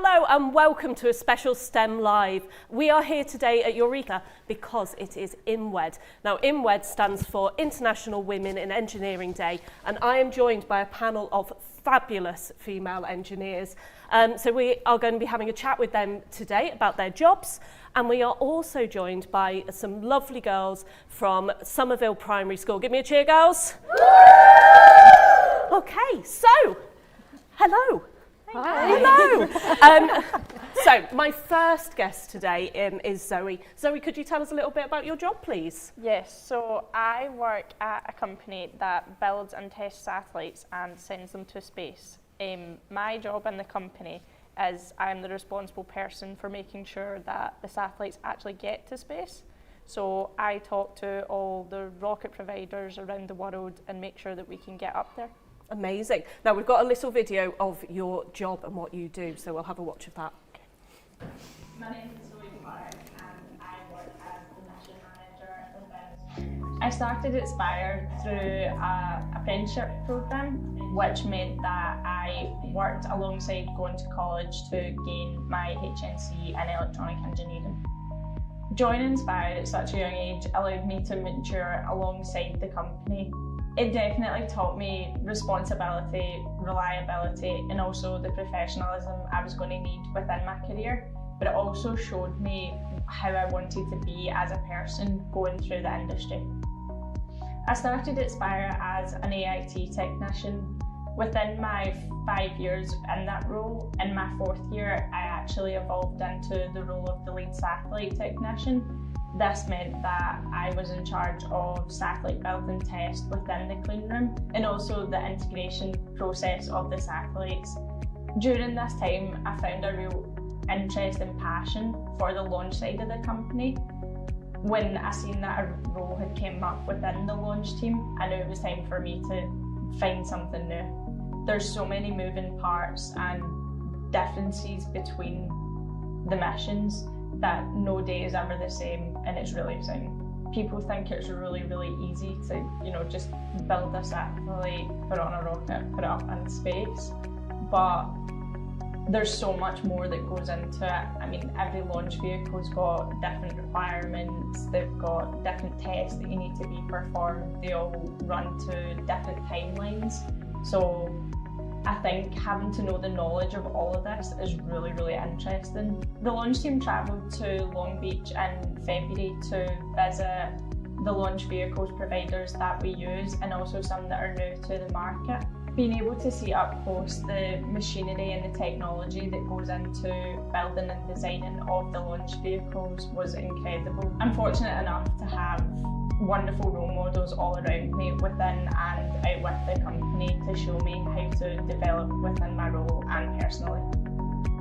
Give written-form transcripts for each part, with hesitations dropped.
Hello and welcome to a special STEM Live. We are here today at Eureka because it is INWED. Now INWED stands for International Women in Engineering Day, and I am joined by a panel of fabulous female engineers. So we are going to be having a chat with them today about their jobs, and we are also joined by some lovely girls from Somerville Primary School. Give me a cheer, girls. Okay, so hello. Hi. Hello. So my first guest today is Zoe. Zoe, could you tell us a little bit about your job, please? Yes, so I work at a company that builds and tests satellites and sends them to space. My job in the company is I'm the responsible person for making sure that the satellites actually get to space. So I talk to all the rocket providers around the world and make sure that we can get up there. Amazing. Now we've got a little video of your job and what you do, so we'll have a watch of that. My name is Zoe Clark and I work as the mission manager at Events. I started at Spire through an apprenticeship programme, which meant that I worked alongside going to college to gain my HNC in electronic engineering. Joining Spire at such a young age allowed me to mature alongside the company. It definitely taught me responsibility, reliability, and also the professionalism I was going to need within my career. But it also showed me how I wanted to be as a person going through the industry. I started at Spire as an AIT technician. Within my 5 years in that role, in my 4th year, I actually evolved into the role of the lead satellite technician. This meant that I was in charge of satellite build and test within the clean room and also the integration process of the satellites. During this time, I found a real interest and passion for the launch side of the company. When I seen that a role had came up within the launch team, I knew it was time for me to find something new. There's so many moving parts and differences between the missions that no day is ever the same, and it's really exciting. People think it's really easy to, just build a satellite, put it on a rocket, put it up in space, but there's so much more that goes into it. I mean, every launch vehicle's got different requirements, they've got different tests that you need to be performed, they all run to different timelines. So I think having to know the knowledge of all of this is really interesting. The launch team travelled to Long Beach in February to visit the launch vehicles providers that we use and also some that are new to the market. Being able to see up close the machinery and the technology that goes into building and designing of the launch vehicles was incredible. I'm fortunate enough to have wonderful role models all around me within and out with the company to show me how to develop within my role and personally.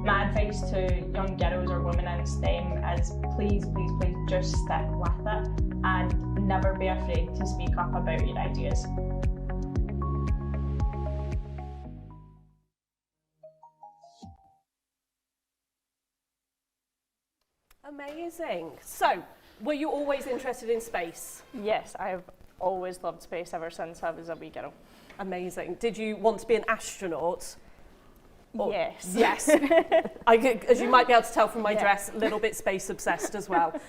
My advice to young girls or women in STEM is please just stick with it and never be afraid to speak up about your ideas. Amazing. So, were you always interested in space? Yes, I've always loved space ever since I was a wee girl. Amazing. Did you want to be an astronaut? Yes. Yes. As you might be able to tell from my dress, a little bit space obsessed as well.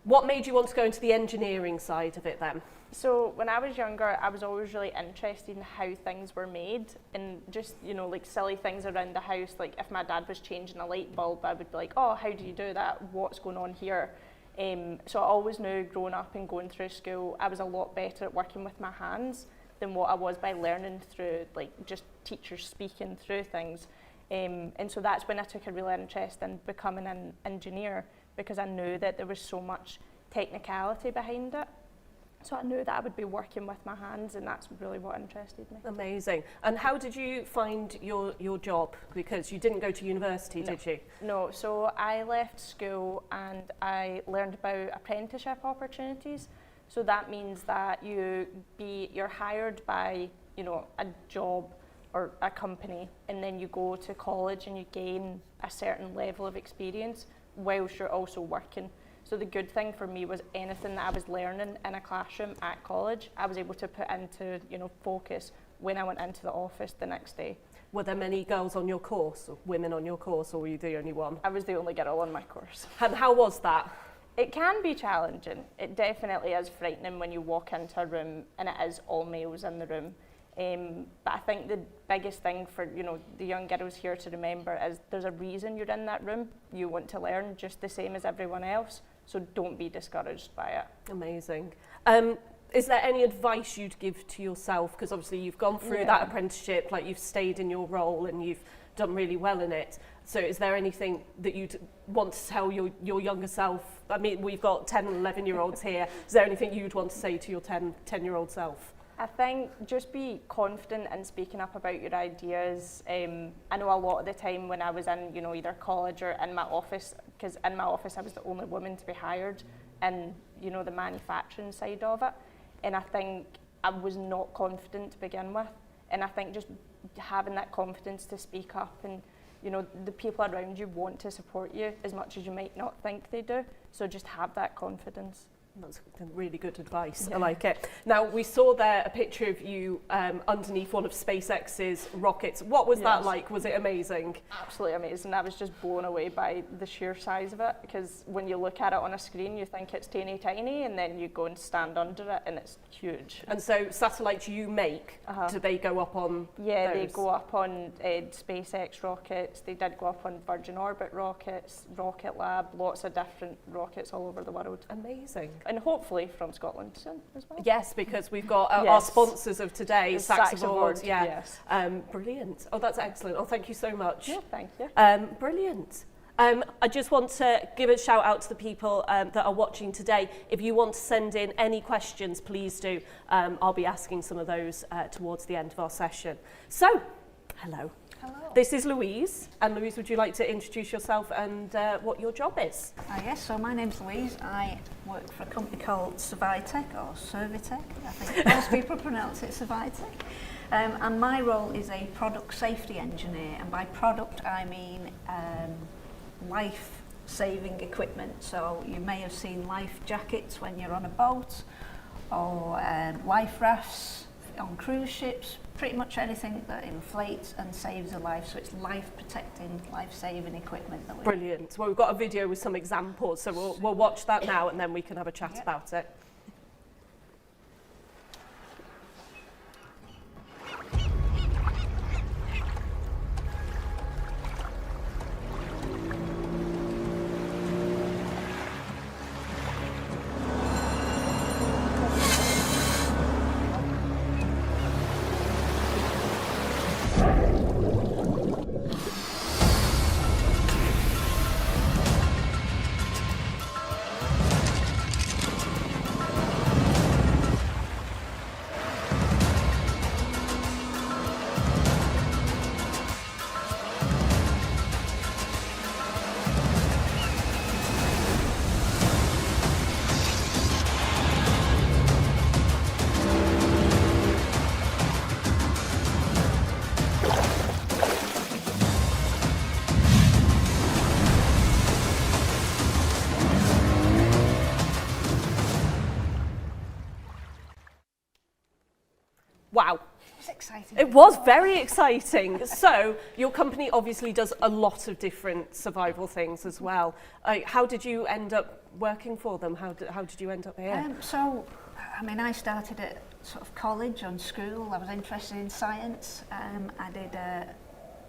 What made you want to go into the engineering side of it then? So when I was younger, I was always really interested in how things were made and just, like silly things around the house. Like if my dad was changing a light bulb, I would be like, oh, how do you do that? What's going on here? So I always knew growing up and going through school, I was a lot better at working with my hands than what I was by learning through just teachers speaking through things. And so that's when I took a real interest in becoming an engineer, because I knew that there was so much technicality behind it. So I knew that I would be working with my hands, and that's really what interested me. Amazing. And how did you find your job? Because you didn't go to university, did you? No, so I left school and I learned about apprenticeship opportunities. So that means that you're hired by, a job or a company, and then you go to college and you gain a certain level of experience whilst you're also working. So the good thing for me was anything that I was learning in a classroom at college, I was able to put into, focus when I went into the office the next day. Were there many girls on your course, or women on your course, or were you the only one? I was the only girl on my course. And how was that? It can be challenging. It definitely is frightening when you walk into a room and it is all males in the room. But I think the biggest thing for the young girls here to remember is there's a reason you're in that room. You want to learn just the same as everyone else, so don't be discouraged by it. Amazing. Is there any advice you'd give to yourself? Because obviously you've gone through that apprenticeship, like you've stayed in your role and you've done really well in it. So is there anything that you'd want to tell your younger self? I mean, we've got 10 and 11-year-olds here. Is there anything you'd want to say to your 10-year-old self? I think just be confident in speaking up about your ideas. I know a lot of the time when I was in, either college or in my office, because in my office I was the only woman to be hired in, the manufacturing side of it. And I think I was not confident to begin with. And I think just having that confidence to speak up and, the people around you want to support you as much as you might not think they do. So just have that confidence. That's really good advice. I like it. Now, we saw there a picture of you underneath one of SpaceX's rockets. What was that like? Was it amazing? Absolutely amazing. I was just blown away by the sheer size of it, because when you look at it on a screen, you think it's teeny tiny, and then you go and stand under it, and it's huge. And so satellites you make, do they go up on Yeah, those? they go up on SpaceX rockets. They did go up on Virgin Orbit rockets, Rocket Lab, lots of different rockets all over the world. Amazing. And hopefully from Scotland soon as well. Yes, because we've got our sponsors of today, Saxavoord. Yeah. Yes. Brilliant. Oh, that's excellent. Oh, thank you so much. Yeah, thank you. Brilliant. I just want to give a shout out to the people that are watching today. If you want to send in any questions, please do. I'll be asking some of those towards the end of our session. So, hello. Hello. This is Louise. And Louise, would you like to introduce yourself and what your job is? Yes, so my name's Louise. I work for a company called Survitec, or Servitec. I think most people pronounce it Survitec. And my role is a product safety engineer. And by product, I mean life-saving equipment. So you may have seen life jackets when you're on a boat, or life rafts on cruise ships, pretty much anything that inflates and saves a life. So it's life-protecting, life-saving equipment that we... Brilliant. Well, we've got a video with some examples, so we'll watch that now and then we can have a chat about it. Wow. It was exciting. It was very exciting. So your company obviously does a lot of different survival things as well. How did you end up working for them? How did you end up here? So, I mean, I started at sort of college and school. I was interested in science. I did a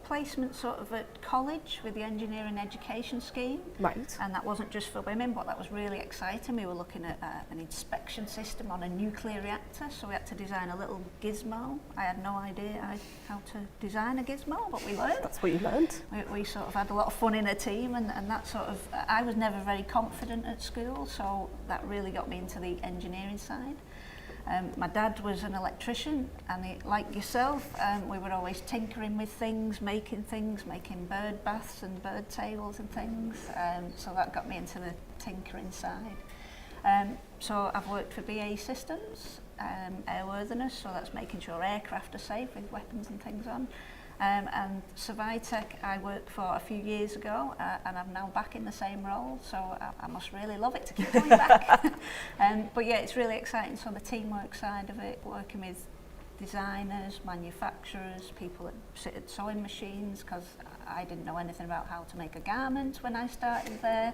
placement sort of at college with the engineering education scheme. Right. And that wasn't just for women, but that was really exciting. We were looking at an inspection system on a nuclear reactor, so we had to design a little gizmo. I had no idea how to design a gizmo, but we learned. That's what you learned. We sort of had a lot of fun in a team, and that sort of, I was never very confident at school, so that really got me into the engineering side. My dad was an electrician, and like yourself, we were always tinkering with things, making bird baths and bird tails and things, so that got me into the tinkering side. So I've worked for BAE Systems, airworthiness, so that's making sure aircraft are safe with weapons and things on. And Survitec I worked for a few years ago, and I'm now back in the same role, so I must really love it to keep going back. But yeah, it's really exciting. So the teamwork side of it, working with designers, manufacturers, people that sit at sewing machines, because I didn't know anything about how to make a garment when I started there.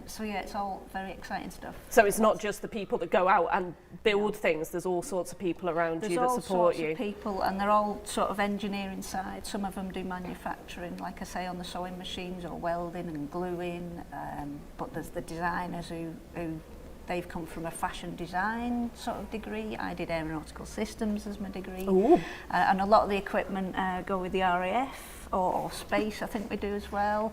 So yeah, it's all very exciting stuff. So it's not just the people that go out and build things, there's all sorts of people around you that support you. There's all sorts of people, and they're all sort of engineering side. Some of them do manufacturing, like I say, on the sewing machines, or welding and gluing, but there's the designers who they've come from a fashion design sort of degree. I did aeronautical systems as my degree. And a lot of the equipment go with the RAF or space, I think we do as well.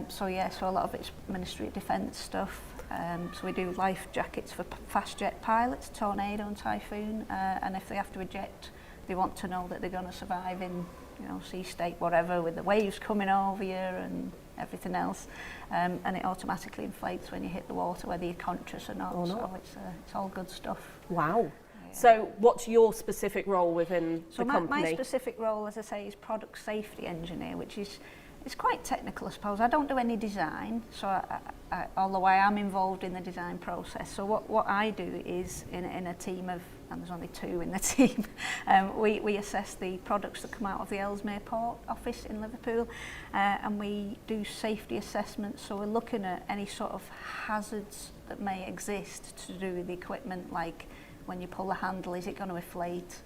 So yeah, so a lot of it's Ministry of Defence stuff. So we do life jackets for fast jet pilots, Tornado and Typhoon, and if they have to eject, they want to know that they're going to survive in, you know, sea state, whatever, with the waves coming over you and everything else, and it automatically inflates when you hit the water, whether you're conscious or not. So it's all good stuff. Wow. Yeah. So what's your specific role within the company? My specific role, as I say, is product safety engineer, which is it's quite technical, I suppose. I don't do any design, so although I am involved in the design process. So what I do is, in a team of, and there's only 2 in the team, we assess the products that come out of the Ellesmere Port office in Liverpool, and we do safety assessments. So we're looking at any sort of hazards that may exist to do with the equipment, like when you pull the handle, is it going to inflate?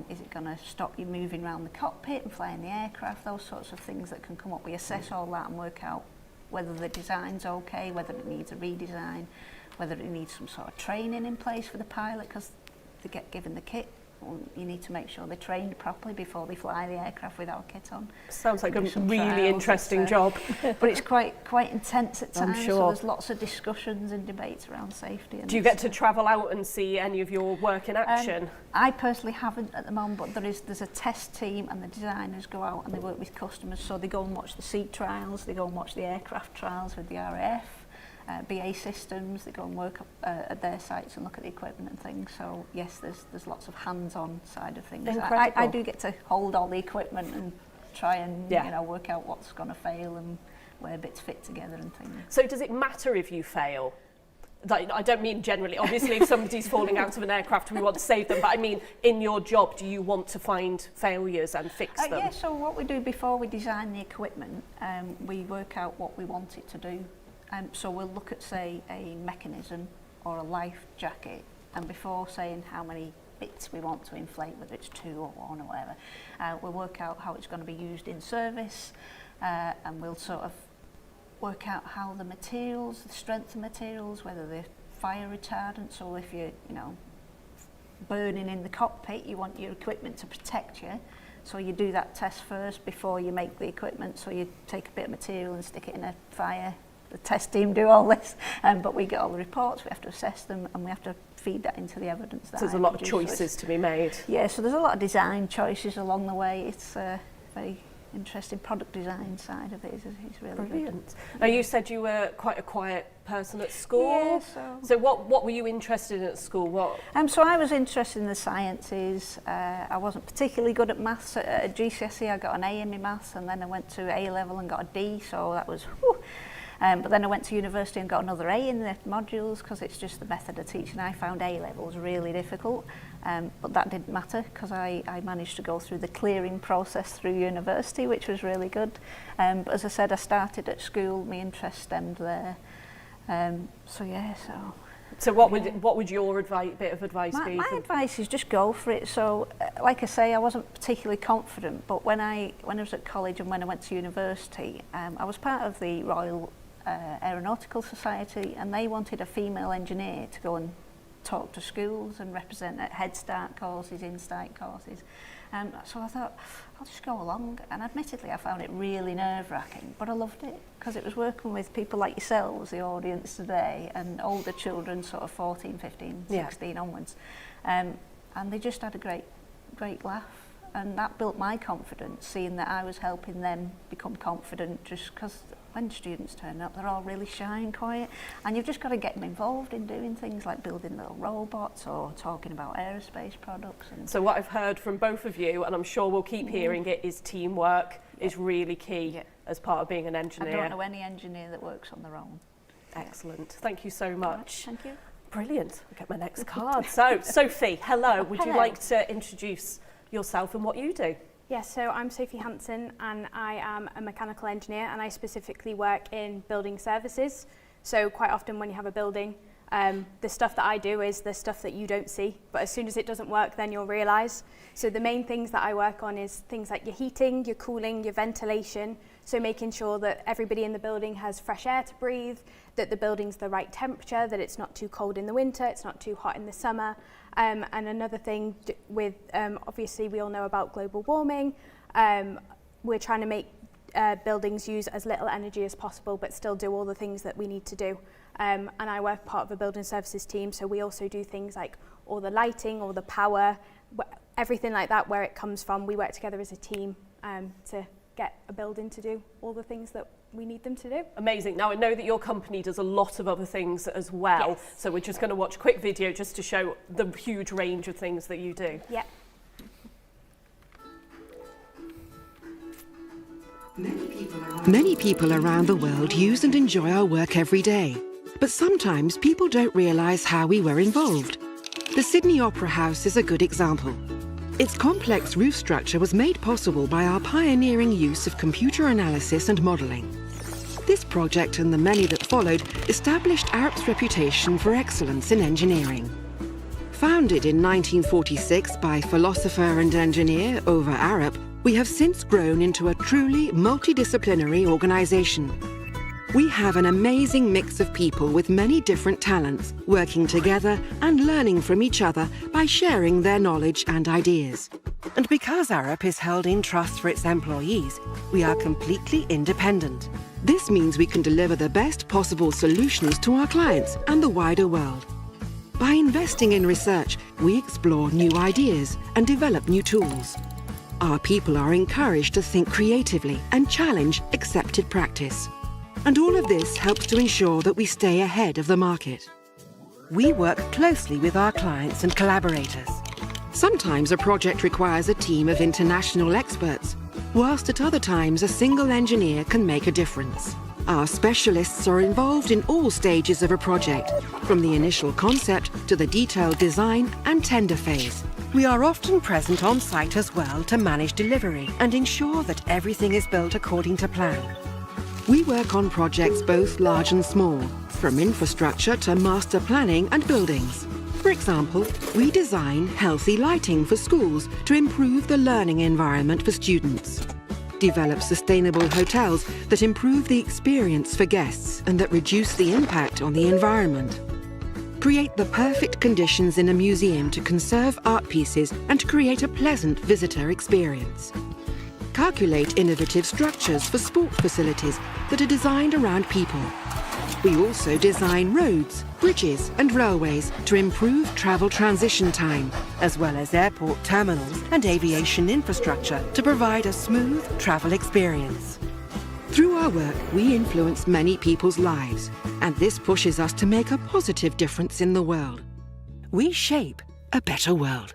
Is it going to stop you moving around the cockpit and flying the aircraft? Those sorts of things that can come up. We assess all that and work out whether the design's okay, whether it needs a redesign, whether it needs some sort of training in place for the pilot, because they get given the kit. You need to make sure they're trained properly before they fly the aircraft without a kit on. Sounds like a really interesting job. But it's quite intense at times, I'm so sure. there's lots of discussions and debates around safety. And Do you get to travel out and see any of your work in action? I personally haven't at the moment, but there's a test team, and the designers go out and they work with customers, so they go and watch the seat trials, they go and watch the aircraft trials with the RAF. BA Systems, they go and work at their sites and look at the equipment and things. So yes, there's lots of hands-on side of things. I do get to hold all the equipment and try and you know, work out what's going to fail and where bits fit together and things. So does it matter if you fail? Like, I don't mean generally, obviously if somebody's falling out of an aircraft we want to save them, but I mean in your job, do you want to find failures and fix them? Yeah, so what we do before we design the equipment, we work out what we want it to do. So we'll look at, say, a mechanism or a life jacket, and before saying how many bits we want to inflate, whether it's 2 or 1 or whatever, we'll work out how it's going to be used in service, and we'll sort of work out how the materials, the strength of materials, whether they're fire retardant. So if you're, you know, burning in the cockpit, you want your equipment to protect you. So you do that test first before you make the equipment. So you take a bit of material and stick it in a fire. The test team do all this, but we get all the reports, we have to assess them, and we have to feed that into the evidence. So there's a lot of choices to be made. Yeah, so there's a lot of design choices along the way. It's a very interesting product design side of it. It's really brilliant. Good. Now you said you were quite a quiet person at school. Yeah, so what were you interested in at school? So I was interested in the sciences. I wasn't particularly good at maths. At GCSE I got an A in my maths, and then I went to A level and got a D, so that was whew. But then I went to university and got another A in the modules, because it's just the method of teaching. I found A levels really difficult, but that didn't matter, because I managed to go through the clearing process through university, which was really good. But as I said, I started at school, my interest stemmed there. So what would your bit of advice be? My advice is just go for it. So, like I say, I wasn't particularly confident, but when I was at college and when I went to university, I was part of the Royal Aeronautical Society, and they wanted a female engineer to go and talk to schools and represent at Head Start courses, Insight courses. So I thought, I'll just go along, and admittedly I found it really nerve-wracking, but I loved it, because it was working with people like yourselves, the audience today, and older children, sort of 14, 15, 16 onwards, and they just had a great laugh, and that built my confidence, seeing that I was helping them become confident, just because when students turn up, they're all really shy and quiet, and you've just got to get them involved in doing things like building little robots or talking about aerospace products. And so what I've heard from both of you, and I'm sure we'll keep hearing it, is teamwork is really key as part of being an engineer. I don't know any engineer that works on their own. Excellent. Thank you so much. Thank you. Brilliant. I'll get my next card. So, Sophie, hello. Would you Hello. like to introduce yourself and what you do? Yes, so I'm Sophie Hansen and I am a mechanical engineer and I specifically work in building services. So quite often when you have a building, the stuff that I do is the stuff that you don't see, but as soon as it doesn't work, then you'll realise. So the main things that I work on is things like your heating, your cooling, your ventilation, so making sure that everybody in the building has fresh air to breathe, that the building's the right temperature, that it's not too cold in the winter, it's not too hot in the summer. And another thing with, obviously we all know about global warming, we're trying to make buildings use as little energy as possible but still do all the things that we need to do. And I work part of a building services team, so we also do things like all the lighting, all the power, everything like that, where it comes from. We work together as a team to get a building to do all the things that we need them to do. Amazing. Now, I know that your company does a lot of other things as well, Yes. so we're just going to watch a quick video just to show the huge range of things that you do. Yeah. Many people around the world use and enjoy our work every day. But sometimes people don't realise how we were involved. The Sydney Opera House is a good example. Its complex roof structure was made possible by our pioneering use of computer analysis and modelling. This project and the many that followed established Arup's reputation for excellence in engineering. Founded in 1946 by philosopher and engineer Ove Arup, we have since grown into a truly multidisciplinary organisation. We have an amazing mix of people with many different talents, working together and learning from each other by sharing their knowledge and ideas. And because Arup is held in trust for its employees, we are completely independent. This means we can deliver the best possible solutions to our clients and the wider world. By investing in research, we explore new ideas and develop new tools. Our people are encouraged to think creatively and challenge accepted practice. And all of this helps to ensure that we stay ahead of the market. We work closely with our clients and collaborators. Sometimes a project requires a team of international experts, whilst at other times a single engineer can make a difference. Our specialists are involved in all stages of a project, from the initial concept to the detailed design and tender phase. We are often present on site as well to manage delivery and ensure that everything is built according to plan. We work on projects both large and small, from infrastructure to master planning and buildings. For example, we design healthy lighting for schools to improve the learning environment for students. Develop sustainable hotels that improve the experience for guests and that reduce the impact on the environment. Create the perfect conditions in a museum to conserve art pieces and create a pleasant visitor experience. Calculate innovative structures for sport facilities that are designed around people. We also design roads, bridges and railways to improve travel transition time, as well as airport terminals and aviation infrastructure to provide a smooth travel experience. Through our work, we influence many people's lives, and this pushes us to make a positive difference in the world. We shape a better world.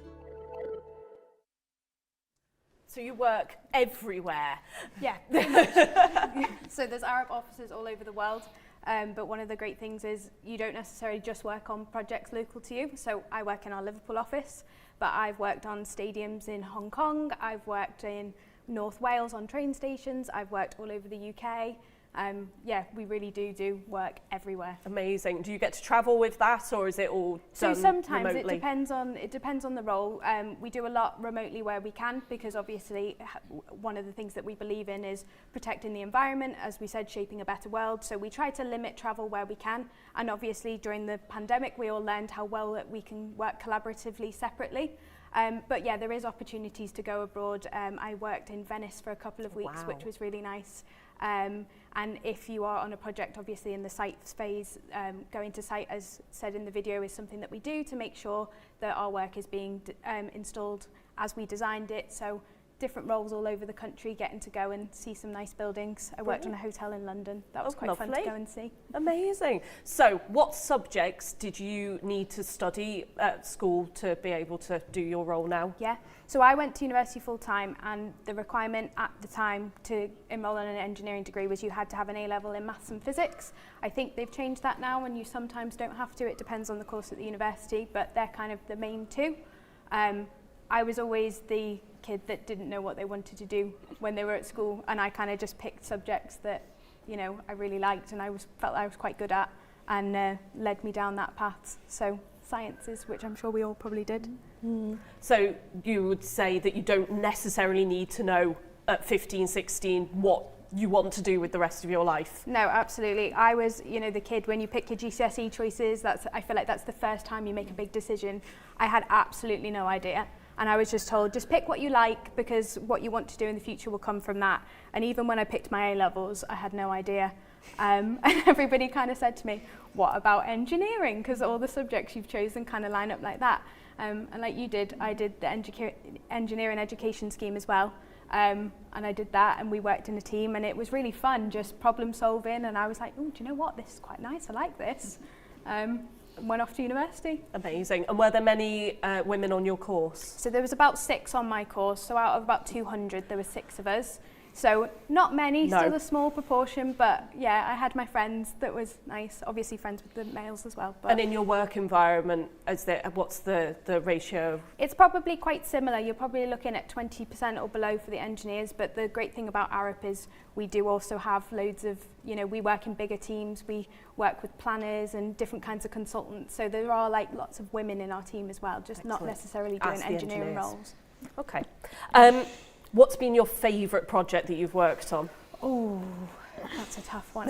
So you work everywhere. Yeah. So there's Arup offices all over the world. But one of the great things is you don't necessarily just work on projects local to you. So I work in our Liverpool office, but I've worked on stadiums in Hong Kong, I've worked in North Wales on train stations, I've worked all over the UK. Yeah, we really do work everywhere. Amazing. Do you get to travel with that, or is it all done So sometimes remotely? it depends on the role. We do a lot remotely where we can, because obviously one of the things that we believe in is protecting the environment, as we said, shaping a better world. So we try to limit travel where we can, and obviously during the pandemic we all learned how well that we can work collaboratively separately. But yeah, there is opportunities to go abroad. I worked in Venice for a couple of weeks, Wow. which was really nice. And if you are on a project, obviously in the site phase, going to site, as said in the video, is something that we do to make sure that our work is being installed as we designed it. So different roles all over the country, getting to go and see some nice buildings. I worked on a hotel in London. That was quite fun to go and see. Amazing. So what subjects did you need to study at school to be able to do your role now? Yeah, so I went to university full time, and the requirement at the time to enrol in an engineering degree was you had to have an A-level in maths and physics. I think they've changed that now, and you sometimes don't have to. It depends on the course at the university, but they're kind of the main two. I was always the kid that didn't know what they wanted to do when they were at school, and I kind of just picked subjects that, you know, I really liked and felt I was quite good at, and led me down that path. So sciences, which I'm sure we all probably did. So you would say that you don't necessarily need to know at 15, 16 what you want to do with the rest of your life? No, absolutely. I was, you know, the kid when you pick your GCSE choices, I feel like that's the first time you make a big decision. I had absolutely no idea. And I was just told, just pick what you like, because what you want to do in the future will come from that. And even when I picked my A-levels, I had no idea. And everybody kind of said to me, what about engineering? Because all the subjects you've chosen kind of line up like that. And like you did, I did the engineering education scheme as well. And I did that, and we worked in a team, and it was really fun, just problem solving. And I was like, oh, do you know what? This is quite nice. I like this. Went off to university. Amazing. And were there many women on your course? So there was about 6 on my course. So out of about 200, there were 6 of us. So not many, still a small proportion, but yeah, I had my friends. That was nice. Obviously friends with the males as well. But and in your work environment, what's the ratio? It's probably quite similar. You're probably looking at 20% or below for the engineers, but the great thing about Arup is we do also have loads of, you know, we work in bigger teams, we work with planners and different kinds of consultants. So there are like lots of women in our team as well, just not necessarily doing engineering roles. Okay. What's been your favourite project that you've worked on? Oh, that's a tough one.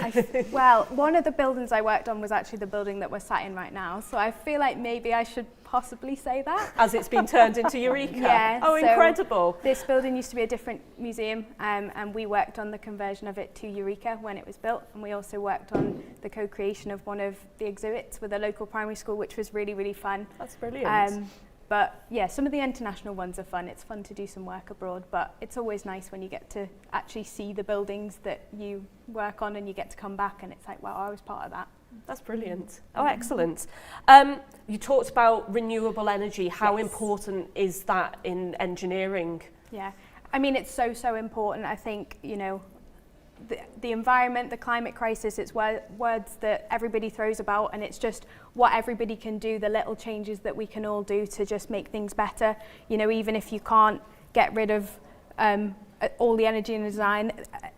Well, one of the buildings I worked on was actually the building that we're sat in right now. So I feel like maybe I should possibly say that. As it's been turned into Eureka? Yeah. Oh, so incredible. This building used to be a different museum, and we worked on the conversion of it to Eureka when it was built. And we also worked on the co-creation of one of the exhibits with a local primary school, which was really, really fun. That's brilliant. But yeah, some of the international ones are fun. It's fun to do some work abroad, but it's always nice when you get to actually see the buildings that you work on, and you get to come back and it's like, wow, I was part of that. That's brilliant. Oh, excellent. You talked about renewable energy. How important is that in engineering? Yeah, I mean, it's so important. I think, you know, the environment, the climate crisis, it's words that everybody throws about, and it's just what everybody can do, the little changes that we can all do to just make things better. You know, even if you can't get rid of all the energy in design,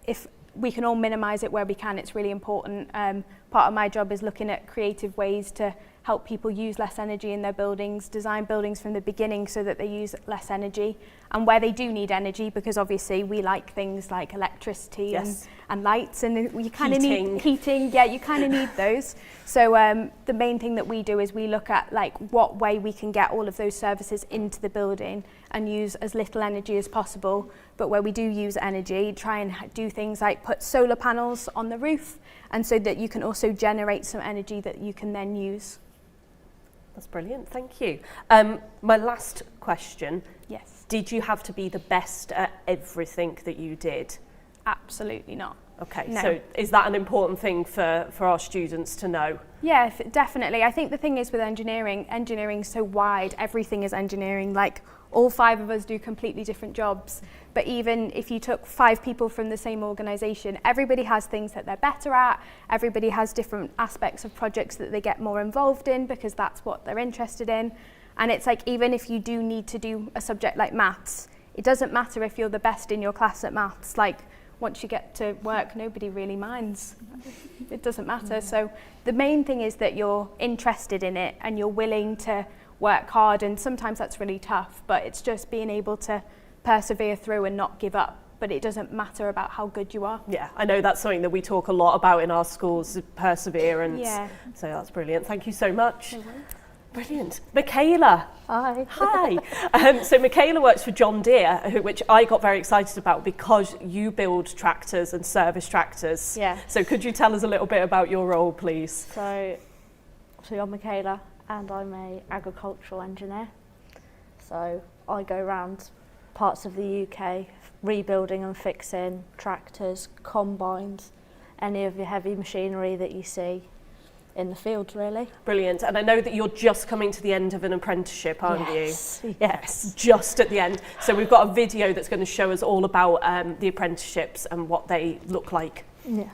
if we can all minimise it where we can, it's really important. Part of my job is looking at creative ways to help people use less energy in their buildings, design buildings from the beginning so that they use less energy, and where they do need energy, because obviously we like things like electricity and lights, and you kind of need heating. Yeah, you kind of need those. So the main thing that we do is we look at like what way we can get all of those services into the building and use as little energy as possible. But where we do use energy, try and do things like put solar panels on the roof, and so that you can also generate some energy that you can then use. That's brilliant, thank you. My last question. Yes. Did you have to be the best at everything that you did? Absolutely not. Okay, no. So is that an important thing for our students to know? Yeah, definitely. I think the thing is with engineering's so wide, everything is engineering. Like all 5 of us do completely different jobs. But even if you took 5 people from the same organisation, everybody has things that they're better at. Everybody has different aspects of projects that they get more involved in because that's what they're interested in. And it's like, even if you do need to do a subject like maths, it doesn't matter if you're the best in your class at maths. Like, once you get to work, nobody really minds. It doesn't matter. So the main thing is that you're interested in it and you're willing to work hard, and sometimes that's really tough, but it's just being able to persevere through and not give up. But it doesn't matter about how good you are. Yeah, I know that's something that we talk a lot about in our schools, perseverance. Yeah. So that's brilliant. Thank you so much. Brilliant. Michaela. Hi. Hi. So Michaela works for John Deere, which I got very excited about because you build tractors and service tractors. Yeah. So could you tell us a little bit about your role, please? So I'm Michaela and I'm an agricultural engineer. So I go around parts of the UK, rebuilding and fixing tractors, combines, any of your heavy machinery that you see in the fields, really. Brilliant. And I know that you're just coming to the end of an apprenticeship, aren't you? Yes. Just at the end. So we've got a video that's going to show us all about the apprenticeships and what they look like. Yeah.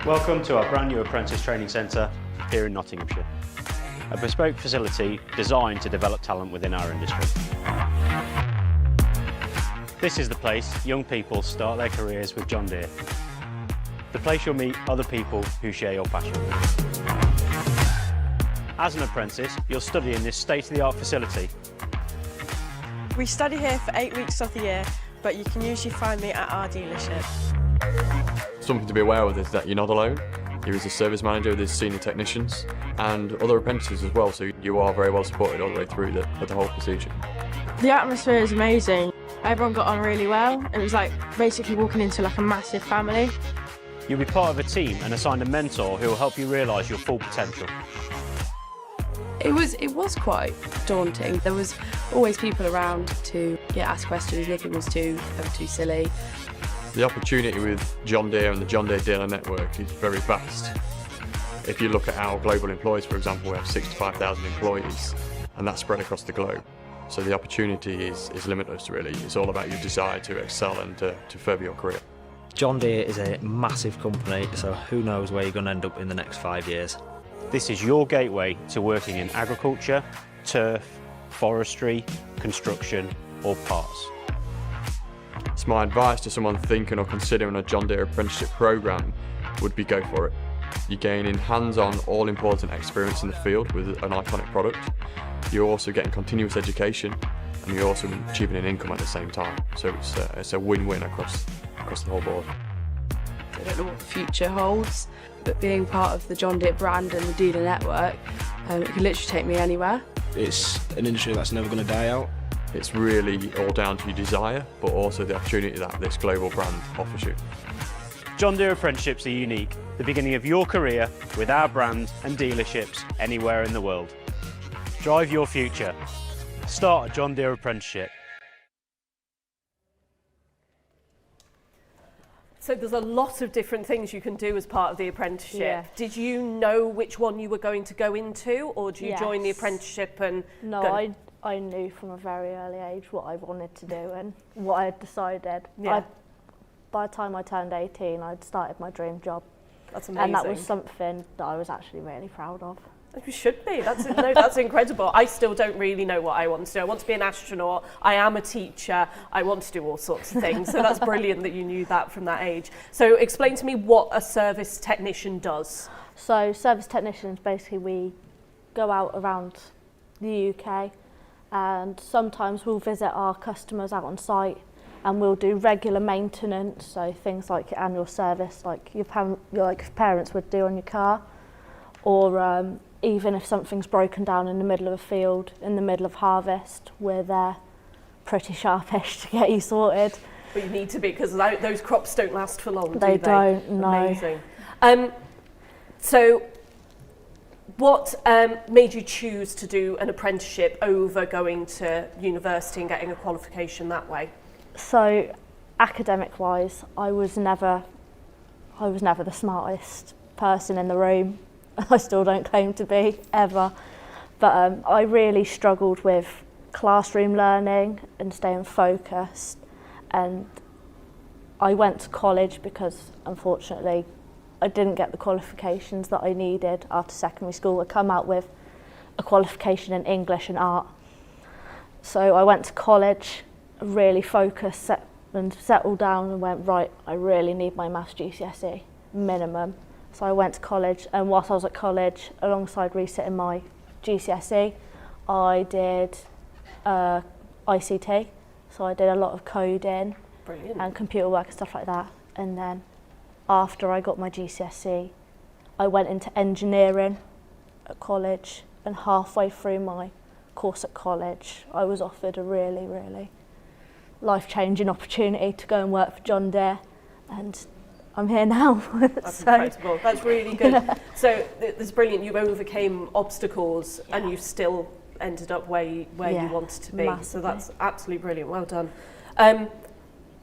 Welcome to our brand new Apprentice Training Centre here in Nottinghamshire, a bespoke facility designed to develop talent within our industry. This is the place young people start their careers with John Deere, the place you'll meet other people who share your passion. As an apprentice, you'll study in this state-of-the-art facility. We study here for 8 weeks of the year, but you can usually find me at our dealership. Something to be aware of is that you're not alone. There is a service manager, there's senior technicians and other apprentices as well, so you are very well supported all the way through the whole procedure. The atmosphere is amazing. Everyone got on really well. It was like basically walking into like a massive family. You'll be part of a team and assigned a mentor who will help you realise your full potential. It was quite daunting. There was always people around to ask questions, nothing was ever too silly. The opportunity with John Deere and the John Deere dealer network is very vast. If you look at our global employees, for example, we have 65,000 employees, and that's spread across the globe. So the opportunity is limitless, really. It's all about your desire to excel and to further your career. John Deere is a massive company, so who knows where you're going to end up in the next 5 years. This is your gateway to working in agriculture, turf, forestry, construction or parts. So my advice to someone thinking or considering a John Deere apprenticeship programme would be go for it. You're gaining hands-on, all-important experience in the field with an iconic product. You're also getting continuous education and you're also achieving an income at the same time. So it's a win-win across the whole board. I don't know what the future holds, but being part of the John Deere brand and the dealer network, it can literally take me anywhere. It's an industry that's never going to die out. It's really all down to your desire, but also the opportunity that this global brand offers you. John Deere apprenticeships are unique, the beginning of your career with our brand and dealerships anywhere in the world. Drive your future. Start a John Deere apprenticeship. So there's a lot of different things you can do as part of the apprenticeship. Yeah. Did you know which one you were going to go into, or do you join the Yes. apprenticeship and No, go? I knew from a very early age what I wanted to do and what I had decided. Yeah. By the time I turned 18, I'd started my dream job. That's amazing. And that was something that I was actually really proud of. You should be. That's incredible. I still don't really know what I want to do. I want to be an astronaut. I am a teacher. I want to do all sorts of things. So that's brilliant that you knew that from that age. So explain to me what a service technician does. So service technicians, basically we go out around the UK and sometimes we'll visit our customers out on site and we'll do regular maintenance, so things like your annual service like your parents would do on your car, or even if something's broken down in the middle of a field, in the middle of harvest, we're there pretty sharpish to get you sorted. But you need to be, because those crops don't last for long, do They they? don't, no. Amazing. So what made you choose to do an apprenticeship over going to university and getting a qualification that way? So academic-wise, I was never the smartest person in the room. I still don't claim to be, ever. But I really struggled with classroom learning and staying focused. And I went to college because, unfortunately, I didn't get the qualifications that I needed after secondary school. I come out with a qualification in English and art. So I went to college, really focused and settled down and went, right, I really need my maths GCSE, minimum. So I went to college, and whilst I was at college, alongside resitting my GCSE, I did ICT. So I did a lot of coding and computer work and stuff like that. And then after I got my GCSE, I went into engineering at college, and halfway through my course at college, I was offered a really, really life-changing opportunity to go and work for John Deere, and I'm here now. That's incredible. That's really good. So it's brilliant. You overcame obstacles and you still ended up where you wanted to be. Massively. So that's absolutely brilliant. Well done.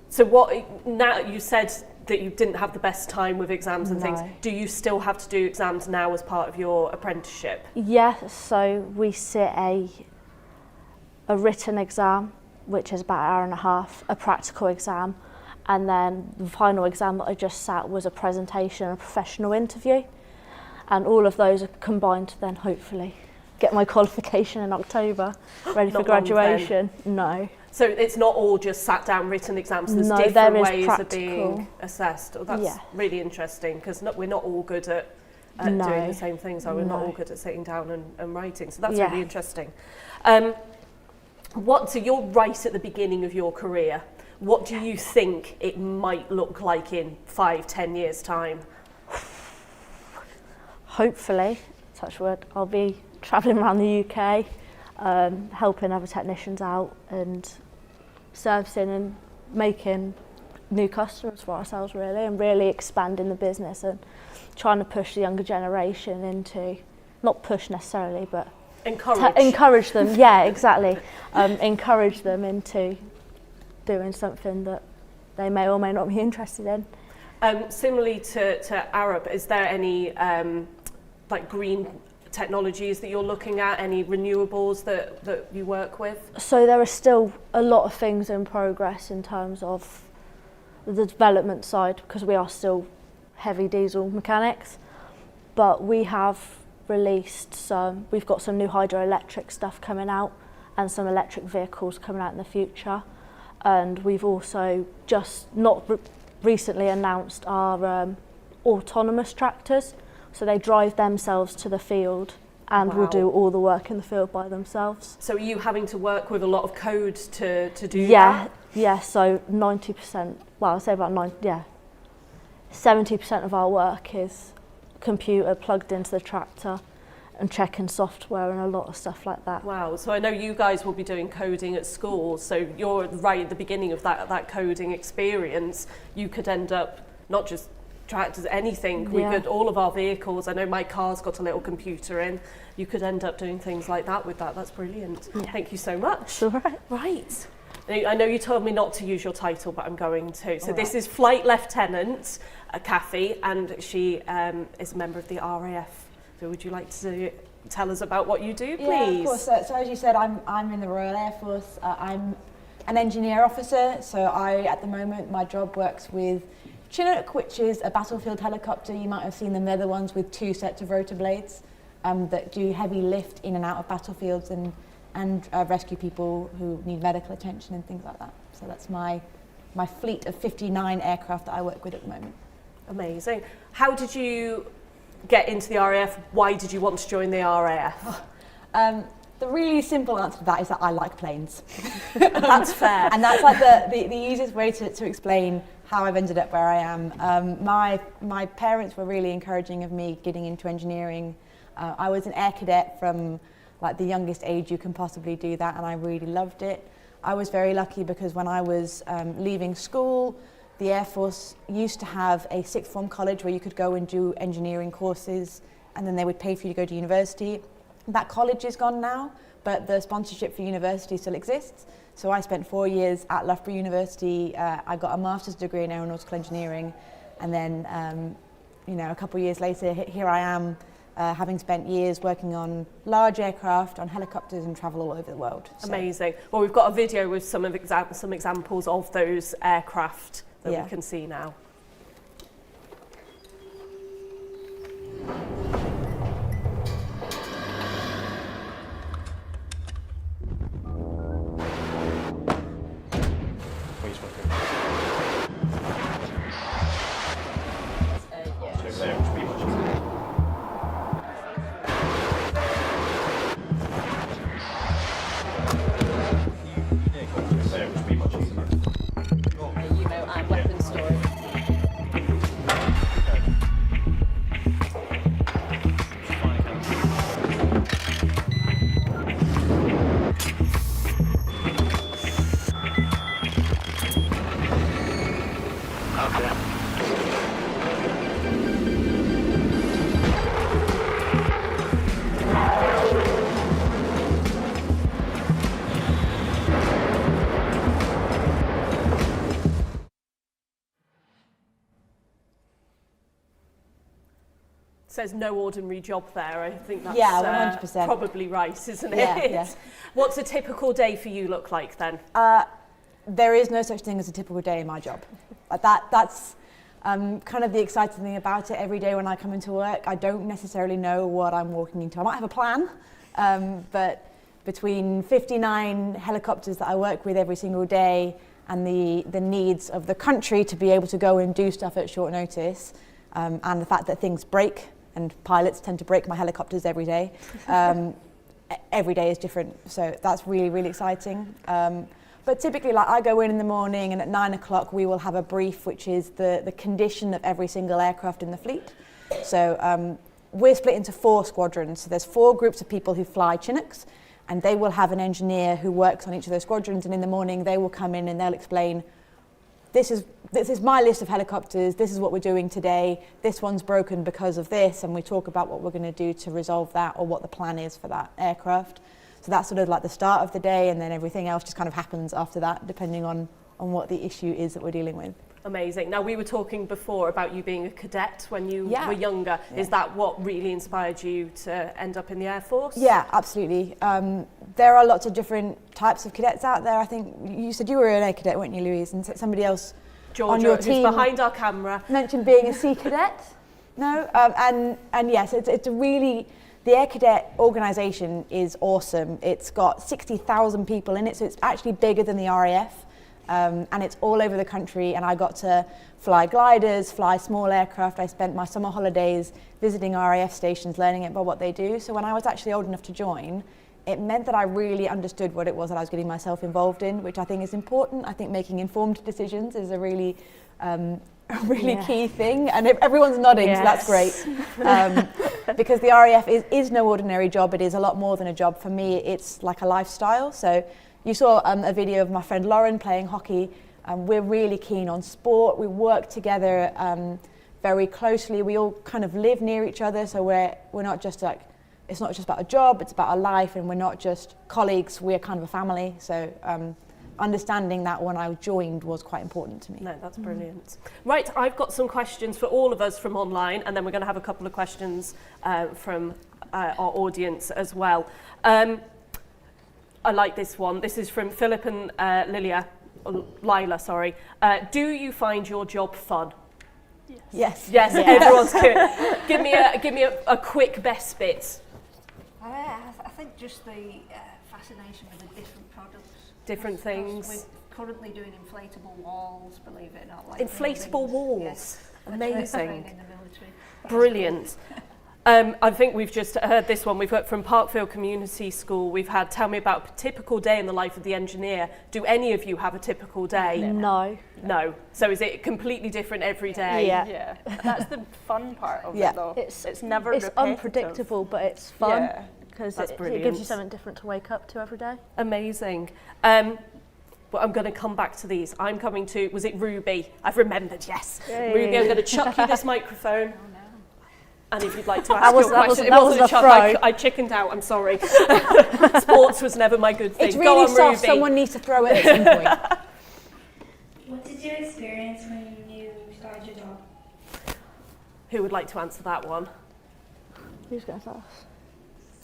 So now you said that you didn't have the best time with exams and things. Do you still have to do exams now as part of your apprenticeship? Yeah, so we sit a written exam, which is about an hour and a half, a practical exam, and then the final exam that I just sat was a presentation, a professional interview, and all of those are combined to then hopefully get my qualification in October, ready for graduation. No. So it's not all just sat down written exams, there's No, different there is ways practical. of being assessed. Oh, that's really interesting, because we're not all good at doing the same things, we're not all good at sitting down and writing, so that's really interesting. So you're right at the beginning of your career. What do you think it might look like in 5-10 years' time? Hopefully, touch wood, I'll be travelling around the UK, helping other technicians out and servicing and making new customers for ourselves really, and really expanding the business and trying to push the younger generation into, not push necessarily, but encourage them. Yeah, exactly. Encourage them into doing something that they may or may not be interested in. Similarly to Arab, is there any like green technologies that you're looking at, any renewables that you work with? So there are still a lot of things in progress in terms of the development side, because we are still heavy diesel mechanics, but we have released we've got some new hydroelectric stuff coming out and some electric vehicles coming out in the future, and we've also just recently announced our autonomous tractors, so they drive themselves to the field and will do all the work in the field by themselves. So are you having to work with a lot of code to do that? Yeah, so 90%, well I'll say about 70% of our work is computer plugged into the tractor and checking software and a lot of stuff like that. Wow, so I know you guys will be doing coding at school, so you're right at the beginning of that coding experience. You could end up not just tractors, anything. We could, all of our vehicles, I know my car's got a little computer in, you could end up doing things like that with that. That's brilliant. Thank you so much. It's all right. Right. I know you told me not to use your title, but I'm going to. So this is Flight Lieutenant Kathy, and she is a member of the RAF. So would you like to tell us about what you do, please? Yeah, of course. So as you said, I'm in the Royal Air Force. I'm an engineer officer. So at the moment, my job works with Chinook, which is a battlefield helicopter. You might have seen them. They're the ones with 2 sets of rotor blades that do heavy lift in and out of battlefields and rescue people who need medical attention and things like that. So that's my fleet of 59 aircraft that I work with at the moment. Amazing. How did you get into the RAF? Why did you want to join the RAF? The really simple answer to that is that I like planes. That's fair. And that's like the easiest way to explain how I've ended up where I am. My parents were really encouraging of me getting into engineering. I was an air cadet from like the youngest age you can possibly do that, and I really loved it. I was very lucky because when I was leaving school, the Air Force used to have a sixth form college where you could go and do engineering courses, and then they would pay for you to go to university. That college is gone now, but the sponsorship for university still exists. So I spent 4 years at Loughborough University. I got a master's degree in aeronautical engineering, and then a couple of years later, here I am, having spent years working on large aircraft, on helicopters, and travel all over the world. So. Amazing. Well, we've got a video with some examples of those aircraft that we can see now. Says no ordinary job there. I think that's 100%. Probably right, isn't it? Yeah. What's a typical day for you look like then? There is no such thing as a typical day in my job. That's kind of the exciting thing about it. Every day when I come into work, I don't necessarily know what I'm walking into. I might have a plan, but between 59 helicopters that I work with every single day and the needs of the country to be able to go and do stuff at short notice, and the fact that things break, and pilots tend to break my helicopters every day. Every day is different, so that's really, really exciting. But typically, like, I go in the morning, and at 9 o'clock we will have a brief, which is the condition of every single aircraft in the fleet. So we're split into 4 squadrons. So there's 4 groups of people who fly Chinooks, and they will have an engineer who works on each of those squadrons, and in the morning they will come in and they'll explain, this is my list of helicopters, this is what we're doing today, this one's broken because of this, and we talk about what we're going to do to resolve that, or what the plan is for that aircraft. So that's sort of like the start of the day, and then everything else just kind of happens after that, depending on what the issue is that we're dealing with. Amazing. Now, we were talking before about you being a cadet when you were younger. Yeah. Is that what really inspired you to end up in the Air Force? Yeah, absolutely. There are lots of different types of cadets out there. I think you said you were an A cadet, weren't you, Louise? And somebody else Georgia, on your team who's behind our camera mentioned being a C cadet. No, and yes, it's a really, the Air Cadet organisation is awesome. It's got 60,000 people in it, so it's actually bigger than the RAF. And it's all over the country, and I got to fly gliders, fly small aircraft. I spent my summer holidays visiting RAF stations, learning about what they do. So when I was actually old enough to join, it meant that I really understood what it was that I was getting myself involved in, which I think is important. I think making informed decisions is a really key thing, and everyone's nodding, so that's great. Because the RAF is no ordinary job. It is a lot more than a job. For me, it's like a lifestyle. So you saw a video of my friend Lauren playing hockey. We're really keen on sport. We work together very closely. We all kind of live near each other, so we're not just like, it's not just about a job, it's about a life, and we're not just colleagues, we're kind of a family. So understanding that when I joined was quite important to me. No, that's brilliant. Right, I've got some questions for all of us from online, and then we're going to have a couple of questions from our audience as well. I like this one. This is from Philip and Lila, sorry. Do you find your job fun? Yes. Yes, everyone's good. Give me a quick best bit. I think just the fascination with the different products. Different things. We're currently doing inflatable walls, believe it or not. Like inflatable walls. Yes. Amazing. In the military. Brilliant. I think we've just heard this one. We've heard from Parkfield Community School. We've had, tell me about a typical day in the life of the engineer. Do any of you have a typical day? No. No. So is it completely different every day? Yeah. That's the fun part of it, though. It's never It's repetitive. unpredictable, but it's fun because it gives you something different to wake up to every day. Amazing. Well, I'm going to come back to these. I'm coming to, was it Ruby? I've remembered, yes. Yay. Ruby, I'm going to chuck you this microphone. And if you'd like to ask your question, that wasn't a chuck. throw. I chickened out, I'm sorry. Sports was never my good thing. It's really Go on, soft, Ruby. someone needs to throw it at some point. What did you experience when you started your job? Who would like to answer that one? Who's going first?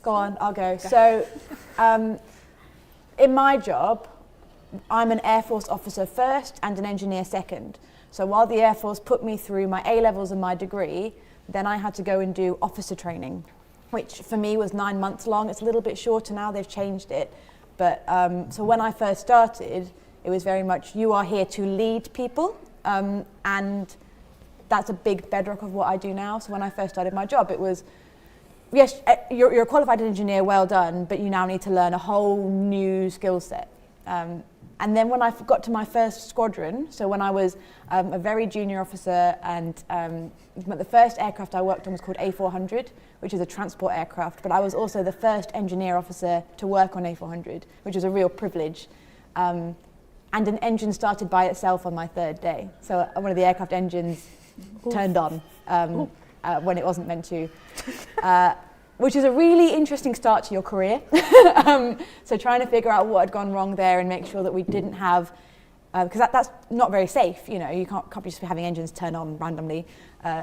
Go on, I'll go. So, in my job, I'm an Air Force officer first and an engineer second. So while the Air Force put me through my A-levels and my degree, then I had to go and do officer training, which for me was 9 months long. It's a little bit shorter now, they've changed it. But so when I first started, it was very much, you are here to lead people, and that's a big bedrock of what I do now. So when I first started my job, it was, yes, you're a qualified engineer, well done, but you now need to learn a whole new skill set. And then when I got to my first squadron, so when I was a very junior officer, and the first aircraft I worked on was called A400, which is a transport aircraft, but I was also the first engineer officer to work on A400, which was a real privilege. and an engine started by itself on my 3rd day. So one of the aircraft engines turned on when it wasn't meant to, which is a really interesting start to your career. So trying to figure out what had gone wrong there and make sure that we didn't have, because that's not very safe, you know, you can't just be having engines turn on randomly.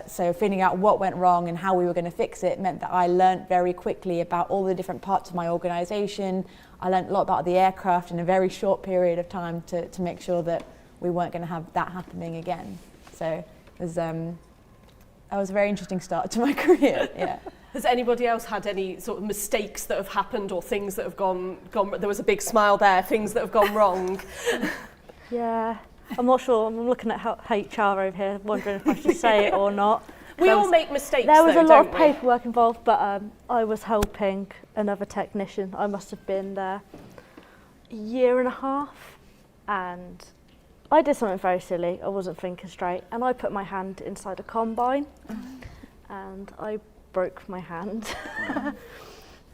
So figuring out what went wrong and how we were going to fix it meant that I learnt very quickly about all the different parts of my organisation. I learnt a lot about the aircraft in a very short period of time to make sure that we weren't going to have that happening again. So it was, that was a very interesting start to my career, yeah. Has anybody else had any sort of mistakes that have happened or things that have gone, there was a big smile there, things that have gone wrong? Yeah, I'm not sure. I'm looking at HR over here, wondering if I should say it or not. We all make mistakes, there was though, a lot don't of paperwork involved, but I was helping another technician. I must have been there a year and a half, and I did something very silly. I wasn't thinking straight, and I put my hand inside a combine, and I broke my hand.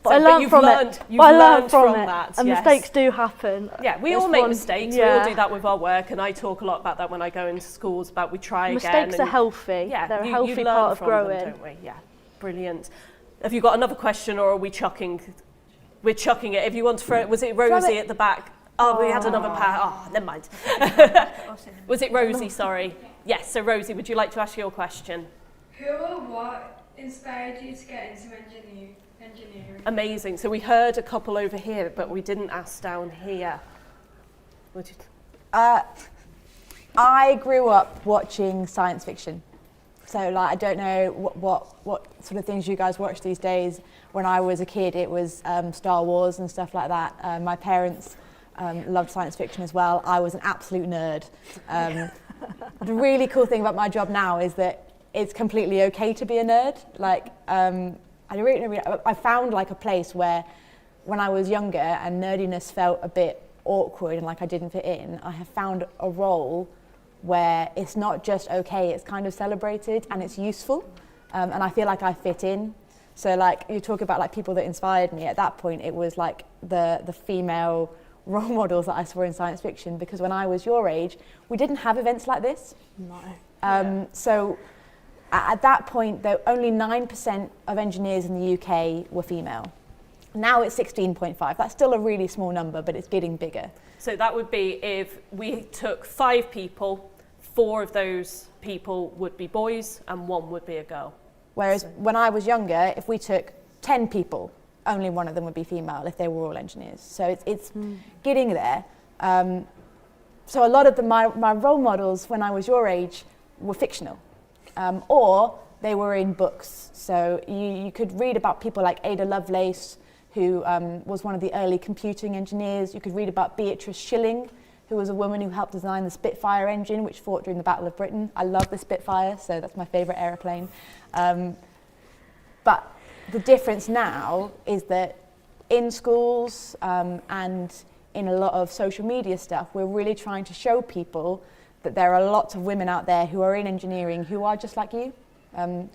But I learned from it. You've learned from that, and yes. mistakes do happen. Yeah, we all make mistakes. Yeah. We all do that with our work, and I talk a lot about that when I go into schools, about we try again. Mistakes are healthy. Yeah, they're a healthy part of growing. Them, don't we? Yeah, brilliant. Have you got another question, or are we chucking? We're chucking it. If you want to throw it, was it Rosie at the back? Oh, we had another pair. Oh, never mind. Was it Rosie? Sorry. Yes. So Rosie, would you like to ask your question? Who or what inspired you to get into engineering? Amazing. So we heard a couple over here, but we didn't ask down here. I grew up watching science fiction. So like, I don't know what sort of things you guys watch these days. When I was a kid, it was Star Wars and stuff like that. My parents loved science fiction as well. I was an absolute nerd. The really cool thing about my job now is that it's completely okay to be a nerd. Like, I found like a place where when I was younger and nerdiness felt a bit awkward and like I didn't fit in, I have found a role where it's not just okay, it's kind of celebrated and it's useful, and I feel like I fit in. So like you talk about like people that inspired me, at that point it was like the female role models that I saw in science fiction, because when I was your age, we didn't have events like this. No. So at that point, though, only 9% of engineers in the UK were female. Now it's 16.5. That's still a really small number, but it's getting bigger. So that would be if we took 5 people, 4 of those people would be boys and 1 would be a girl. Whereas when I was younger, if we took 10 people, only 1 of them would be female if they were all engineers. So it's getting there. So a lot of my role models when I was your age were fictional. Or they were in books. So you could read about people like Ada Lovelace, who was one of the early computing engineers. You could read about Beatrice Schilling, who was a woman who helped design the Spitfire engine, which fought during the Battle of Britain. I love the Spitfire, so that's my favourite aeroplane. But the difference now is that in schools and in a lot of social media stuff, we're really trying to show people that there are lots of women out there who are in engineering who are just like you,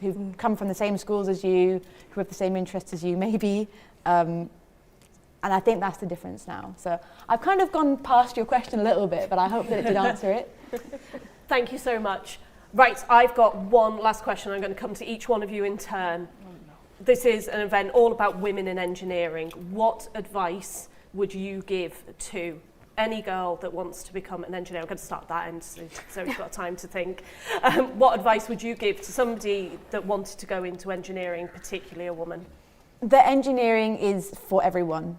who've come from the same schools as you, who have the same interests as you maybe, and I think that's the difference now. So I've kind of gone past your question a little bit, but I hope that it did answer it. Thank you so much. Right, I've got one last question. I'm going to come to each one of you in turn. This is an event all about women in engineering. What advice would you give to any girl that wants to become an engineer? I'm going to start that end so we've got time to think. What advice would you give to somebody that wanted to go into engineering, particularly a woman? The engineering is for everyone.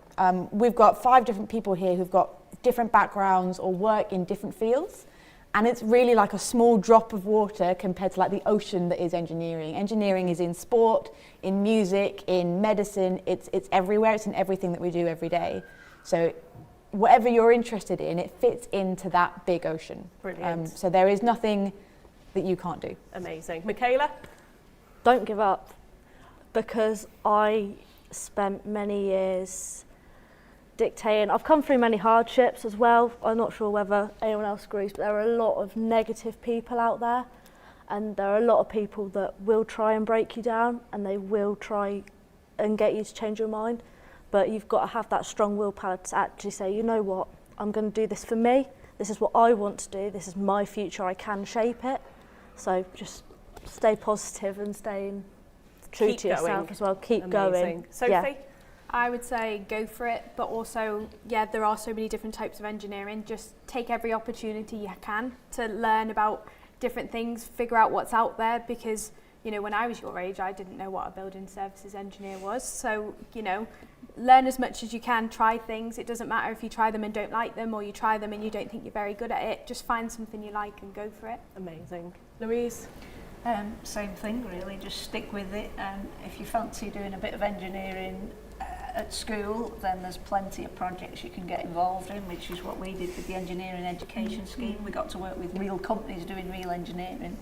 We've got 5 different people here who've got different backgrounds or work in different fields, and it's really like a small drop of water compared to like the ocean that is engineering. Engineering is in sport, in music, in medicine. It's everywhere. It's in everything that we do every day. So whatever you're interested in, it fits into that big ocean. Brilliant. So there is nothing that you can't do. Amazing. Michaela? Don't give up, because I spent many years dictating. I've come through many hardships as well. I'm not sure whether anyone else agrees, but there are a lot of negative people out there, and there are a lot of people that will try and break you down, and they will try and get you to change your mind. But you've got to have that strong willpower to actually say, you know what, I'm going to do this for me. this is what I want to do, this is my future, I can shape it. So just stay positive and staying true to yourself as well. Keep going. Sophie? Yeah. I would say go for it, but also, yeah, there are so many different types of engineering. Just take every opportunity you can to learn about different things, figure out what's out there, because, you know, when I was your age, I didn't know what a building services engineer was. So, you know, learn as much as you can, try things. It doesn't matter if you try them and don't like them, or you try them and you don't think you're very good at it. Just find something you like and go for it. Amazing. Louise? Same thing really, just stick with it. If you fancy doing a bit of engineering at school, then there's plenty of projects you can get involved in, which is what we did with the engineering education scheme. We got to work with real companies doing real engineering.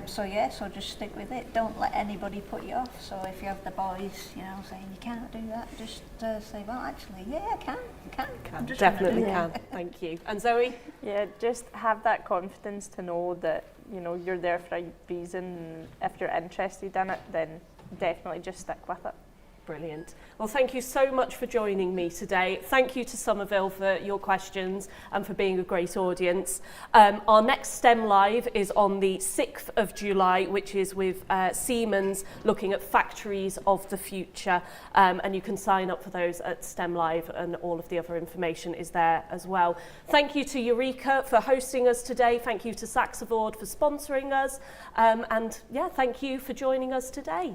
So just stick with it. Don't let anybody put you off. So if you have the boys, you know, saying you can't do that, just say, well, actually, yeah, I can. Definitely can. Thank you. And Zoe? Yeah, just have that confidence to know that, you know, you're there for a reason. If you're interested in it, then definitely just stick with it. Brilliant. Well, thank you so much for joining me today. Thank you to Somerville for your questions and for being a great audience. Our next STEM Live is on the 6th of July, which is with Siemens, looking at factories of the future. And you can sign up for those at STEM Live, and all of the other information is there as well. Thank you to Eureka for hosting us today. Thank you to Saxavord for sponsoring us. And yeah, thank you for joining us today.